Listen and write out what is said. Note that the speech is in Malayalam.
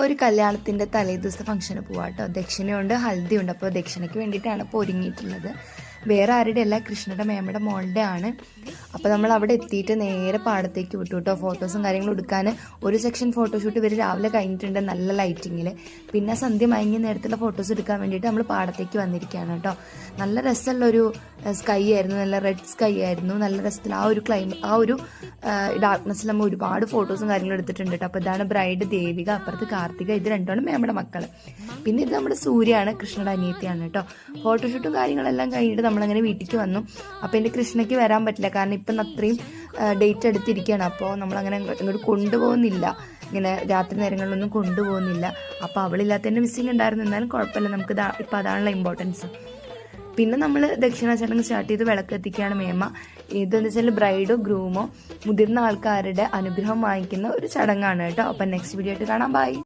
ഒരു കല്യാണത്തിൻ്റെ തലേദിവസത്തെ ഫംഗ്ഷന് പോവാം കേട്ടോ. ദക്ഷിണയുണ്ട്, ഹൽദിയുണ്ട്. അപ്പോൾ ദക്ഷിണയ്ക്ക് വേണ്ടിയിട്ടാണ് ഇപ്പോൾ ഒരുങ്ങിയിട്ടുള്ളത്. വേറെ ആരുടെ അല്ല, കൃഷ്ണയുടെ മേമയുടെ മോളുടെ ആണ്. അപ്പോൾ നമ്മൾ അവിടെ എത്തിയിട്ട് നേരെ പാടത്തേക്ക് വിട്ടു കേട്ടോ. ഫോട്ടോസും കാര്യങ്ങളും എടുക്കാൻ ഒരു സെക്ഷൻ ഫോട്ടോഷൂട്ട് ഇവർ രാവിലെ കഴിഞ്ഞിട്ടുണ്ട്, നല്ല ലൈറ്റിങ്ങിൽ. പിന്നെ സന്ധ്യ മയങ്ങിയ നേരത്തുള്ള ഫോട്ടോസ് എടുക്കാൻ വേണ്ടിയിട്ട് നമ്മൾ പാടത്തേക്ക് വന്നിരിക്കുകയാണ് കേട്ടോ. നല്ല രസമുള്ളൊരു സ്കൈ ആയിരുന്നു, നല്ല റെഡ് സ്കൈ ആയിരുന്നു. നല്ല രസത്തിൽ ആ ഒരു ഡാർക്ക്നെസ്സിൽ നമ്മൾ ഒരുപാട് ഫോട്ടോസും കാര്യങ്ങളും എടുത്തിട്ടുണ്ട് കേട്ടോ. അപ്പോൾ ഇതാണ് ബ്രൈഡ് ദേവിക, അപ്പുറത്ത് കാർത്തിക. ഇത് രണ്ടാണ് മേമയുടെ മക്കൾ. പിന്നെ ഇത് നമ്മുടെ സൂര്യയാണ്, കൃഷ്ണയുടെ അനിയത്തിയാണ് കേട്ടോ. ഫോട്ടോഷൂട്ടും കാര്യങ്ങളെല്ലാം കഴിഞ്ഞിട്ട് നമ്മളങ്ങനെ വീട്ടിലേക്ക് വന്നു. അപ്പോൾ എൻ്റെ കൃഷ്ണയ്ക്ക് വരാൻ പറ്റില്ല, കാരണം ഇപ്പം അത്രയും ഡേറ്റ് എടുത്തിരിക്കുകയാണ്. അപ്പോൾ നമ്മളങ്ങനെ ഇങ്ങോട്ട് കൊണ്ടുപോകുന്നില്ല, ഇങ്ങനെ രാത്രി നേരങ്ങളിലൊന്നും കൊണ്ടുപോകുന്നില്ല. അപ്പോൾ അവളില്ലാത്തതിൻ്റെ മിസ്സിങ് ഉണ്ടായിരുന്നു. എന്നാലും കുഴപ്പമില്ല, നമുക്ക് ഇപ്പം അതാണല്ലോ ഇമ്പോർട്ടൻസ്. പിന്നെ നമ്മൾ ദക്ഷിണ ചടങ്ങ് സ്റ്റാർട്ട് ചെയ്ത് വിളക്കെത്തിക്കുകയാണ് മേമ. ഇതെന്ന് വെച്ചാൽ ബ്രൈഡോ ഗ്രൂമോ മുതിർന്ന ആൾക്കാരുടെ അനുഗ്രഹം വാങ്ങിക്കുന്ന ഒരു ചടങ്ങാണ് കേട്ടോ. അപ്പം നെക്സ്റ്റ് വീഡിയോ ആയിട്ട് കാണാം. ബൈ.